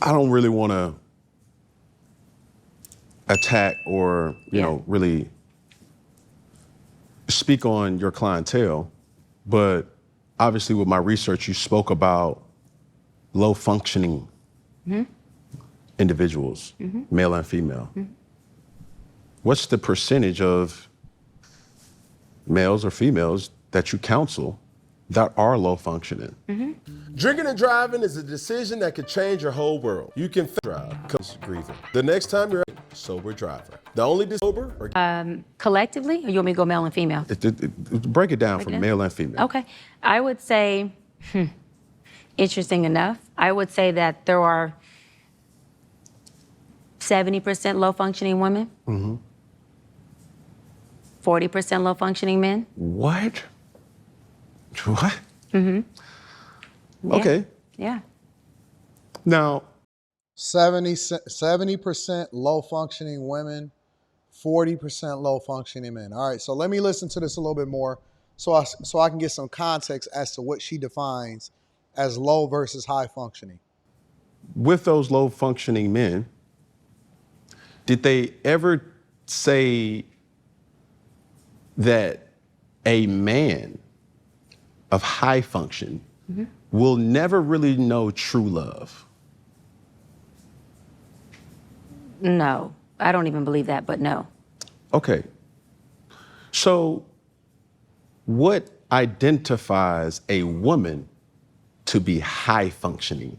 I don't really want to attack or, you know, really speak on your clientele, but obviously with my research, you spoke about low functioning individuals, male and female. What's the percentage of males or females that you counsel that are low functioning? Drinking and driving is a decision that could change your whole world. You can drive, cause grieving. The next time you're a sober driver. The only sober or Collectively, or you want me to go male and female? Break it down from male and female. Okay. I would say, interesting enough, I would say that there are 70% low functioning women, 40% low functioning men. What? What? Yeah. Okay. Yeah. Now, 70% low functioning women, 40% low functioning men. All right, so let me listen to this a little bit more so I can get some context as to what she defines as low versus high functioning. with those low functioning men, did they ever say that a man of high function will never really know true love? No, I don't even believe that, but no. Okay. So what identifies a woman to be high functioning?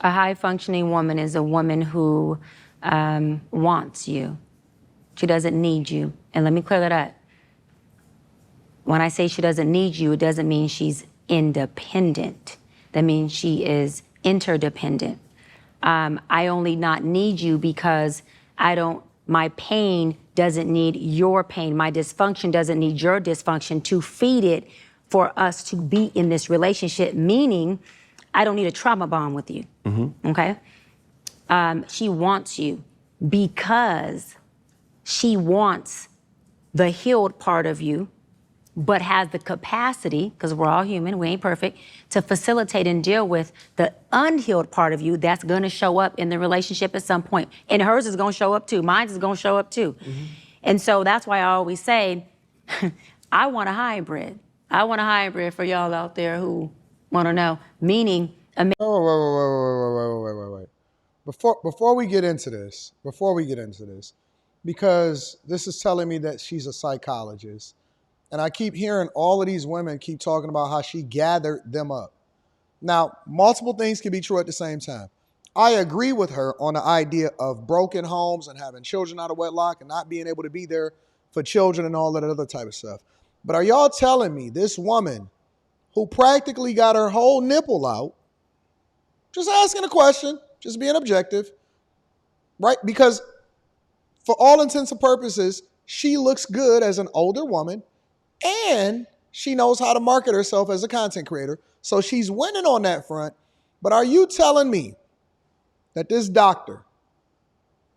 A high functioning woman is a woman who wants you. She doesn't need you. And let me clear that up. When I say she doesn't need you, it doesn't mean she's independent. That means she is interdependent. I only not need you because my pain doesn't need your pain. My dysfunction doesn't need your dysfunction to feed it for us to be in this relationship, meaning I don't need a trauma bond with you, okay? She wants you because she wants the healed part of you, but has the capacity, because we're all human, we ain't perfect, to facilitate and deal with the unhealed part of you that's gonna show up in the relationship at some point. And hers is gonna show up too, mine is gonna show up too. And so that's why I always say, I want a hybrid. I want a hybrid for y'all out there who wanna know, meaning a man. Wait. Before we get into this, because this is telling me that she's a psychologist, and I keep hearing all of these women keep talking about how she gathered them up. Now, multiple things can be true at the same time. I agree with her on the idea of broken homes and having children out of wedlock and not being able to be there for children and all that other type of stuff. But are y'all telling me this woman who practically got her whole nipple out, just asking a question, just being objective, right? Because for all intents and purposes, she looks good as an older woman, and she knows how to market herself as a content creator. So she's winning on that front. But are you telling me that this doctor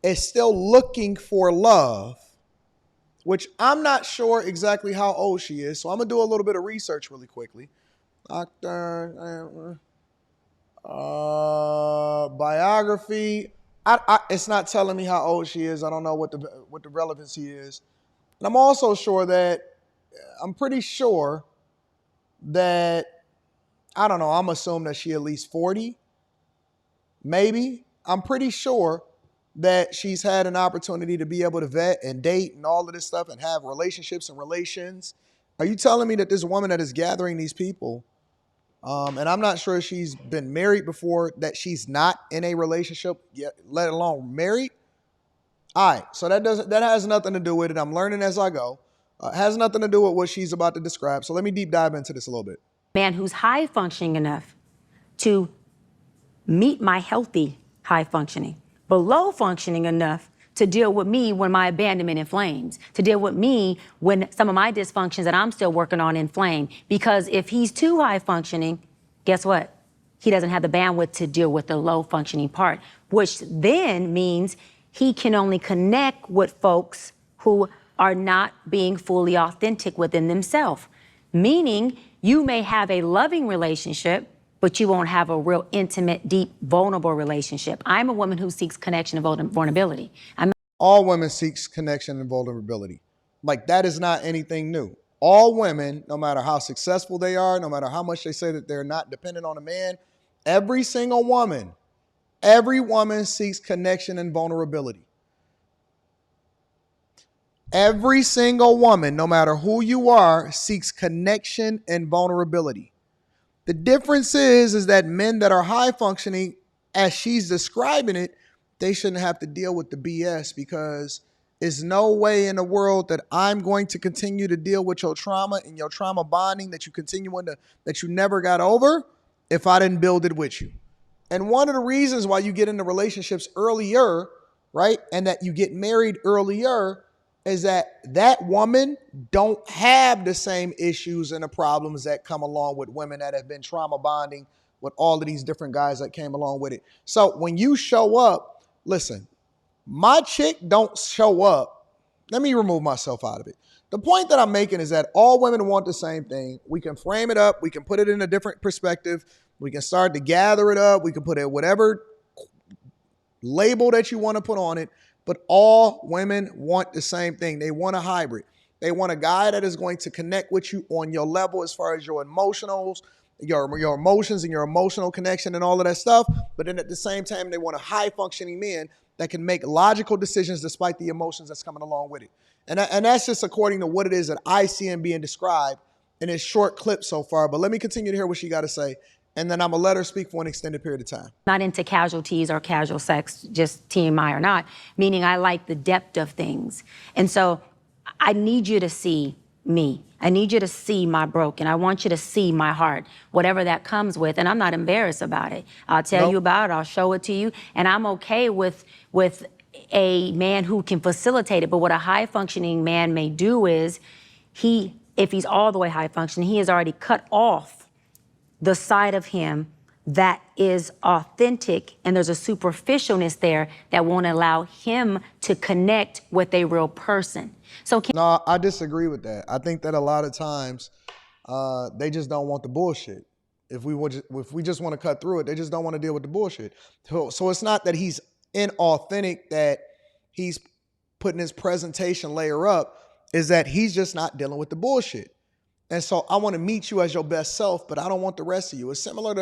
is still looking for love, which I'm not sure exactly how old she is. So I'm going to do a little bit of research really quickly. Doctor, biography. It's not telling me how old she is. I don't know what the relevancy is. And I'm also sure that I'm pretty sure that, I don't know, I'm assuming that she at least 40, maybe. I'm pretty sure that she's had an opportunity to be able to vet and date and all of this stuff and have relationships and relations. Are you telling me that this woman that is gathering these people, and I'm not sure she's been married before, that she's not in a relationship yet, let alone married? All right, so that has nothing to do with it. I'm learning as I go. Has nothing to do with what she's about to describe. So let me deep dive into this a little bit. Man who's high functioning enough to meet my healthy high functioning, but low functioning enough to deal with me when my abandonment inflames, to deal with me when some of my dysfunctions that I'm still working on inflame. Because if he's too high functioning, guess what? He doesn't have the bandwidth to deal with the low functioning part, which then means he can only connect with folks who are not being fully authentic within themselves. Meaning, you may have a loving relationship, but you won't have a real intimate, deep, vulnerable relationship. I'm a woman who seeks connection and vulnerability. All women seek connection and vulnerability. Like, that is not anything new. All women, no matter how successful they are, no matter how much they say that they're not dependent on a man, every single woman, every woman seeks connection and vulnerability. Every single woman, no matter who you are, seeks connection and vulnerability. The difference is that men that are high functioning, as she's describing it, they shouldn't have to deal with the BS, because there's no way in the world that I'm going to continue to deal with your trauma and your trauma bonding that you that you never got over if I didn't build it with you. And one of the reasons why you get into relationships earlier, right, and that you get married earlier, is that woman don't have the same issues and the problems that come along with women that have been trauma bonding with all of these different guys that came along with it. So when you show up, listen, my chick don't show up. Let me remove myself out of it. The point that I'm making is that all women want the same thing. We can frame it up. We can put it in a different perspective. We can start to gather it up. We can put it whatever label that you want to put on it. But all women want the same thing. They want a hybrid. They want a guy that is going to connect with you on your level as far as your emotionals, your emotions and your emotional connection and all of that stuff. But then at the same time, they want a high functioning man that can make logical decisions despite the emotions that's coming along with it. And that's just according to what it is that I see him being described in this short clip so far. But let me continue to hear what she got to say. And then I'm going to let her speak for an extended period of time. Not into casualties or casual sex, just TMI or not, meaning I like the depth of things. And so I need you to see me. I need you to see my broken. I want you to see my heart, whatever that comes with. And I'm not embarrassed about it. I'll tell you about it. I'll show it to you. And I'm okay with a man who can facilitate it. But what a high functioning man may do is if he's all the way high functioning, he has already cut off the side of him that is authentic, and there's a superficialness there that won't allow him to connect with a real person. So no, I disagree with that. I think that a lot of times they just don't want the bullshit. If we just want to cut through it, they just don't want to deal with the bullshit. So it's not that he's inauthentic, that he's putting his presentation layer up, is that he's just not dealing with the bullshit. And so I want to meet you as your best self, but I don't want the rest of you. It's similar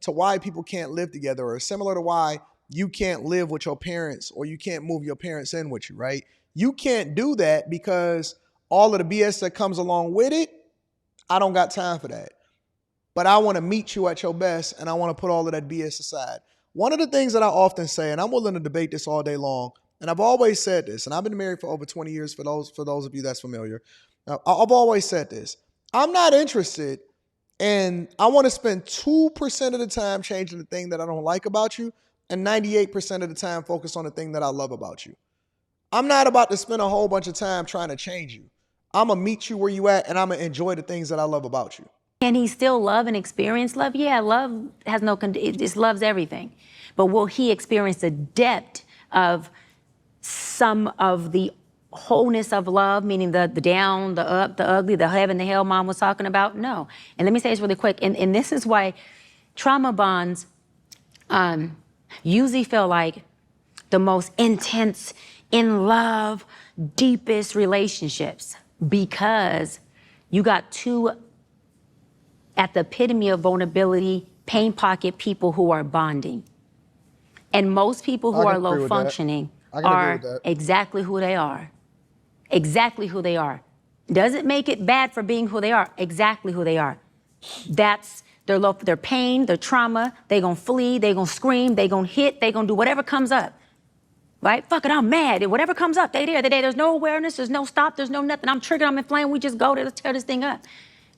to why people can't live together, or similar to why you can't live with your parents, or you can't move your parents in with you, right? You can't do that because all of the BS that comes along with it, I don't got time for that. But I want to meet you at your best, and I want to put all of that BS aside. One of the things that I often say, and I'm willing to debate this all day long, and I've always said this, and I've been married for over 20 years for those of you that's familiar. Now, I've always said this. I'm not interested in, I want to spend 2% of the time changing the thing that I don't like about you, and 98% of the time focus on the thing that I love about you. I'm not about to spend a whole bunch of time trying to change you. I'm going to meet you where you at, and I'm going to enjoy the things that I love about you. Can he still love and experience love? Yeah, love has it just loves everything. But will he experience the depth of some of the wholeness of love, meaning the down, the up, the ugly, the heaven, the hell mom was talking about? No. And let me say this really quick. And this is why trauma bonds usually feel like the most intense, in love, deepest relationships, because you got two at the epitome of vulnerability, pain pocket people who are bonding. And most people who are low functioning are exactly who they are. Exactly who they are. Doesn't make it bad for being who they are. Exactly who they are. That's their pain, their trauma. They gonna flee, they gonna scream, they gonna hit, they gonna do whatever comes up. Right? Fuck it, I'm mad. And whatever comes up, they there. There's no awareness, there's no stop, there's no nothing. I'm triggered, I'm inflamed, we just go to tear this thing up.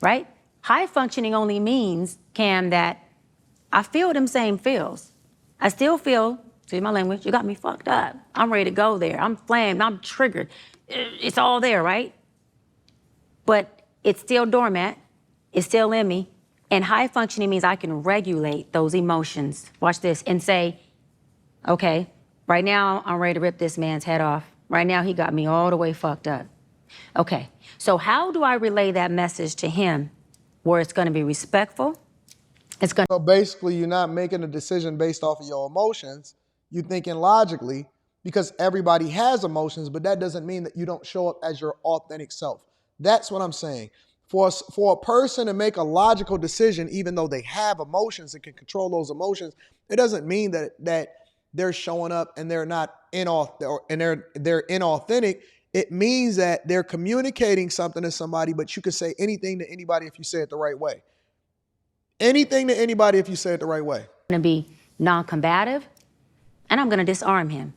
Right? High functioning only means, Cam, that I feel them same feels. I still feel, see my language, you got me fucked up. I'm ready to go there. I'm flamed, I'm triggered. It's all there, right? But it's still dormant. It's still in me. And high functioning means I can regulate those emotions. Watch this and say, okay, right now I'm ready to rip this man's head off. Right now he got me all the way fucked up. Okay, so how do I relay that message to him where it's gonna be respectful, It's going So basically, you're not making a decision based off of your emotions. You're thinking logically because everybody has emotions, but that doesn't mean that you don't show up as your authentic self. That's what I'm saying. For a person to make a logical decision, even though they have emotions and can control those emotions, it doesn't mean that they're showing up and they're not they're inauthentic. It means that they're communicating something to somebody, but you can say anything to anybody if you say it the right way. Anything to anybody if you say it the right way. to be non-combative, and I'm going to disarm him.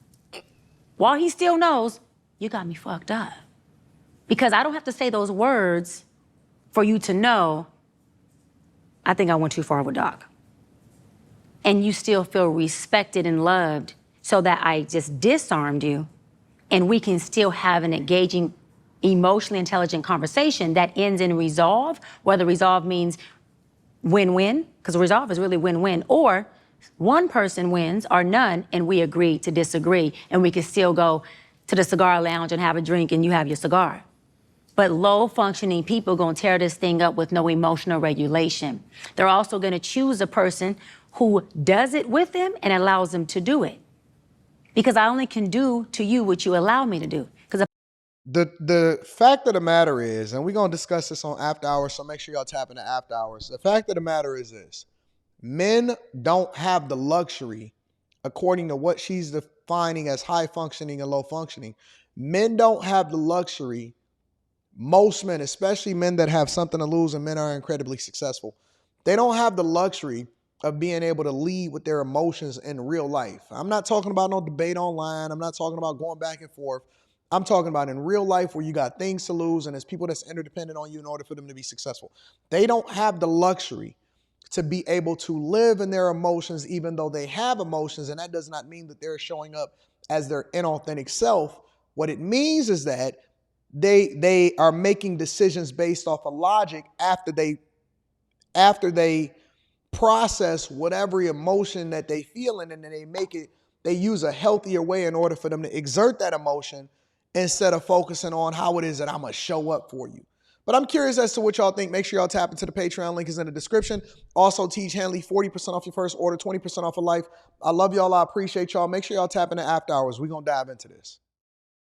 While he still knows, you got me fucked up. Because I don't have to say those words for you to know, I think I went too far with Doc. And you still feel respected and loved, so that I just disarmed you, and we can still have an engaging, emotionally intelligent conversation that ends in resolve, whether resolve means win-win, because resolve is really win-win, or one person wins or none, and we agree to disagree, and we can still go to the cigar lounge and have a drink and you have your cigar. But low-functioning people gonna tear this thing up with no emotional regulation. They're also gonna choose a person who does it with them and allows them to do it. Because I only can do to you what you allow me to do. Because The fact of the matter is, and we're going to discuss this on After Hours, so make sure y'all tap into After Hours. The fact of the matter is this. Men don't have the luxury, according to what she's defining as high functioning and low functioning. Men don't have the luxury, most men, especially men that have something to lose and men are incredibly successful, they don't have the luxury of being able to lead with their emotions in real life. I'm not talking about no debate online. I'm not talking about going back and forth. I'm talking about in real life where you got things to lose and there's people that's interdependent on you in order for them to be successful. They don't have the luxury to be able to live in their emotions even though they have emotions, and that does not mean that they're showing up as their inauthentic self. What it means is that they are making decisions based off of logic after they process whatever emotion that they feeling, and then they use a healthier way in order for them to exert that emotion instead of focusing on how it is that I'm going to show up for you. But I'm curious as to what y'all think. Make sure y'all tap into the Patreon. Link is in the description. Also, Teach Hanley, 40% off your first order, 20% off of life. I love y'all. I appreciate y'all. Make sure y'all tap into After Hours. We're going to dive into this.